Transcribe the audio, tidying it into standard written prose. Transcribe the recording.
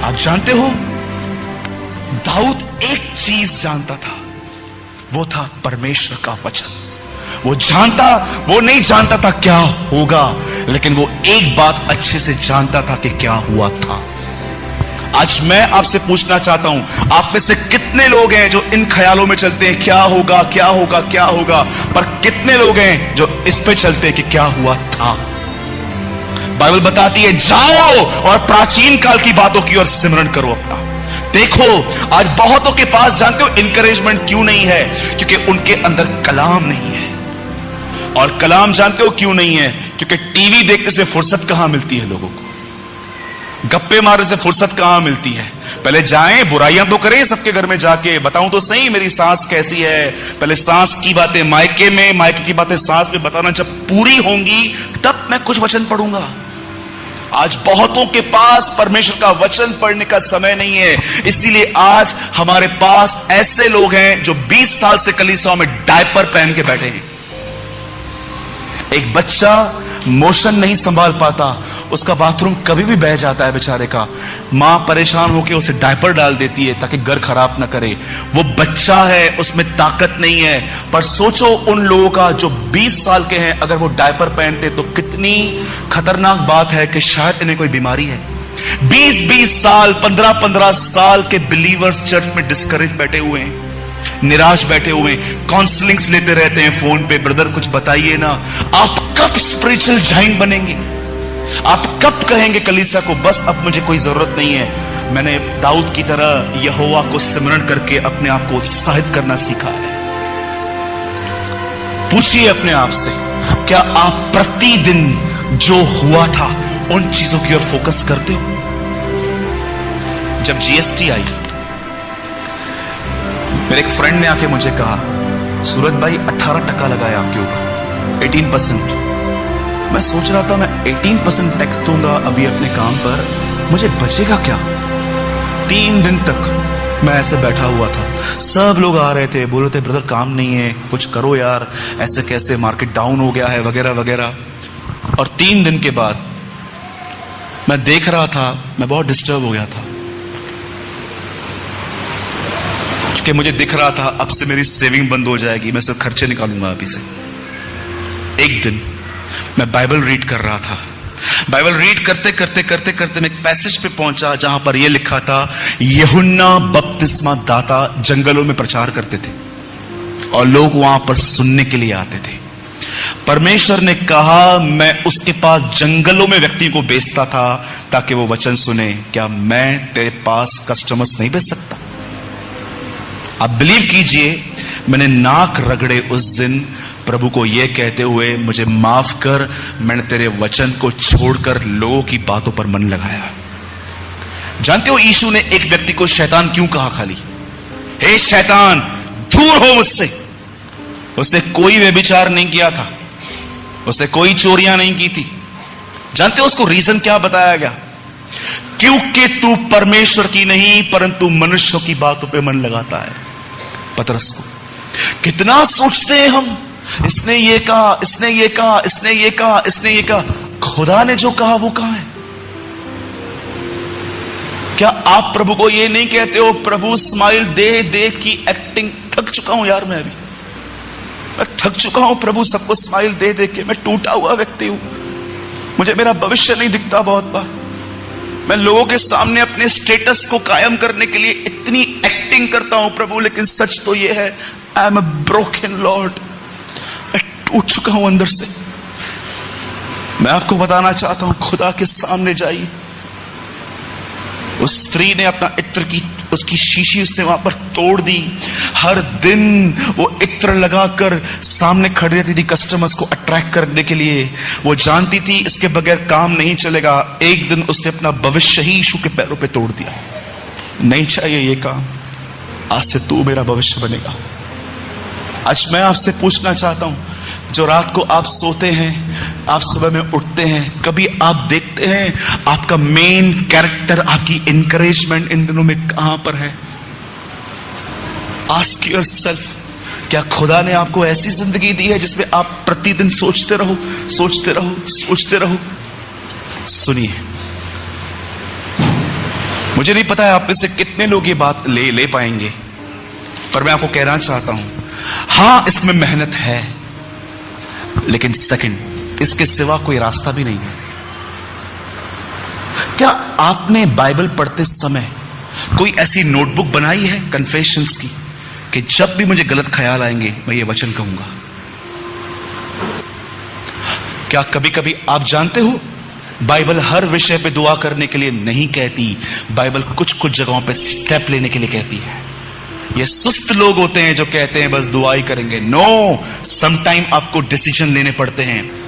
आप जानते हो, दाऊद एक चीज जानता था, वो था परमेश्वर का वचन। वो नहीं जानता था क्या होगा, लेकिन वो एक बात अच्छे से जानता था कि क्या हुआ था। आज मैं आपसे पूछना चाहता हूं, आप में से कितने लोग हैं जो इन ख्यालों में चलते हैं क्या होगा क्या होगा क्या होगा, पर कितने लोग हैं जो इस पे चलते हैं कि क्या हुआ था। बाइबल बताती है, जाओ और प्राचीन काल की बातों की ओर सिमरन करो अपना। देखो, आज बहुतों के पास जानते हो इंकरेजमेंट क्यों नहीं है? क्योंकि उनके अंदर कलाम नहीं है। और कलाम जानते हो क्यों नहीं है? क्योंकि टीवी देखने से फुर्सत कहां मिलती है लोगों को, गप्पे मारने से फुर्सत कहां मिलती है। पहले जाएं, बुराइयां तो करें सबके घर में जाके, बताऊं तो सही मेरी सास कैसी है। पहले सास की बातें मायके में, मायके की बातें सास में बताना, जब पूरी होंगी तब मैं कुछ वचन पढ़ूंगा। आज बहुतों के पास परमेश्वर का वचन पढ़ने का समय नहीं है, इसीलिए आज हमारे पास ऐसे लोग हैं जो 20 साल से कलीसिया में डायपर पहन के बैठे हैं। एक बच्चा मोशन नहीं संभाल पाता, उसका बाथरूम कभी भी बह जाता है बेचारे का, मां परेशान होकर उसे डायपर डाल देती है ताकि घर खराब ना करे। वो बच्चा है, उसमें ताकत नहीं है। पर सोचो उन लोगों का जो 20 साल के हैं, अगर वो डायपर पहनते तो कितनी खतरनाक बात है कि शायद इन्हें कोई बीमारी है। 20-20 साल, 15-15 साल के बिलीवर्स चर्च में डिस्करेज बैठे हुए हैं, निराश बैठे हुए, काउंसलिंग्स लेते रहते हैं फोन पे। ब्रदर कुछ बताइए ना, आप कब स्पिरिचुअल जाइंट बनेंगे? आप कब कहेंगे कलीसिया को बस अब मुझे कोई जरूरत नहीं है? मैंने दाऊद की तरह यहोवा को सिमरन करके अपने आप को उत्साहित करना सीखा है। पूछिए अपने आप से, क्या आप प्रतिदिन जो हुआ था उन चीजों की ओर फोकस करते हो? जब जीएसटी आई, मेरे एक फ्रेंड ने आके मुझे कहा, सूरज भाई 18% लगाया आपके ऊपर, 18%। मैं सोच रहा था मैं 18% टैक्स दूंगा अभी अपने काम पर, मुझे बचेगा क्या? 3 दिन तक मैं ऐसे बैठा हुआ था। सब लोग आ रहे थे, बोल रहे थे ब्रदर काम नहीं है, कुछ करो यार, ऐसे कैसे, मार्केट डाउन हो गया है वगैरह वगैरह। और 3 दिन के बाद मैं देख रहा था, मैं बहुत डिस्टर्ब हो गया था, कि मुझे दिख रहा था अब से मेरी सेविंग बंद हो जाएगी, मैं सिर्फ खर्चे निकालूंगा अभी से। एक दिन मैं बाइबल रीड कर रहा था, बाइबल रीड करते करते करते करते मैं एक पैसेज पे पहुंचा जहां पर यह लिखा था, यूहन्ना बपतिस्मा दाता जंगलों में प्रचार करते थे और लोग वहां पर सुनने के लिए आते थे। परमेश्वर ने कहा, मैं उसके पास जंगलों में व्यक्ति को भेजता था ताकि वो वचन सुने। क्या मैं तेरे पास कस्टमर्स नहीं भेज सकता? आप बिलीव कीजिए, मैंने नाक रगड़े उस दिन प्रभु को यह कहते हुए, मुझे माफ कर, मैंने तेरे वचन को छोड़कर लोगों की बातों पर मन लगाया। जानते हो यीशु ने एक व्यक्ति को शैतान क्यों कहा? खाली, हे शैतान दूर हो मुझसे। उसने कोई व्यभिचार नहीं किया था, उसने कोई चोरियां नहीं की थी। जानते हो उसको रीजन क्या बताया गया? क्योंकि तू परमेश्वर की नहीं परंतु मनुष्यों की बातों पे मन लगाता है। पतरस को कितना सोचते हैं हम, इसने ये कहा, इसने ये कहा, इसने ये कहा, इसने ये कहा, खुदा ने जो कहा वो कहां है? क्या आप प्रभु को ये नहीं कहते हो, प्रभु स्माइल दे दे की एक्टिंग थक चुका हूं यार, मैं थक चुका हूं प्रभु, सबको स्माइल दे दे के मैं टूटा हुआ व्यक्ति हूं, मुझे मेरा भविष्य नहीं दिखता। बहुत बार मैं लोगों के सामने अपने स्टेटस को कायम करने के लिए इतनी एक्टिंग करता हूं प्रभु, लेकिन सच तो यह है, I am a broken Lord, मैं टूट चुका हूं अंदर से। मैं आपको बताना चाहता हूं, खुदा के सामने जाइए। उस स्त्री ने अपना इत्र की उसकी शीशी उसने वहां पर तोड़ दी। हर दिन वो इत्र लगाकर सामने खड़ी रहती थी कस्टमर्स को अट्रैक्ट करने के लिए। वो जानती थी इसके बगैर काम नहीं चलेगा। एक दिन उसने अपना भविष्य ही यीशु के पैरों पे तोड़ दिया। नहीं चाहिए ये काम, आज से तू मेरा भविष्य बनेगा। आज मैं आपसे पूछना चाहता हूं, जो रात को आप सोते हैं, आप सुबह में उठते हैं, कभी आप देखते हैं आपका मेन कैरेक्टर, आपकी इंकरेजमेंट इन दिनों में कहां पर है? आस्क योरसेल्फ, क्या खुदा ने आपको ऐसी जिंदगी दी है जिसमें आप प्रतिदिन सोचते रहो, सोचते रहो, सोचते रहो? सुनिए, मुझे नहीं पता है आप में से कितने लोग ये बात ले पाएंगे, पर मैं आपको कहना चाहता हूं, हां इसमें मेहनत है, लेकिन सेकंड, इसके सिवा कोई रास्ता भी नहीं है। क्या आपने बाइबल पढ़ते समय कोई ऐसी नोटबुक बनाई है कन्फेशंस की कि जब भी मुझे गलत ख्याल आएंगे मैं ये वचन कहूंगा? क्या कभी कभी आप जानते हो, बाइबल हर विषय पे दुआ करने के लिए नहीं कहती, बाइबल कुछ कुछ जगहों पे स्टेप लेने के लिए कहती है। ये सुस्त लोग होते हैं जो कहते हैं बस दुआ ही करेंगे। नो, समटाइम आपको डिसीजन लेने पड़ते हैं।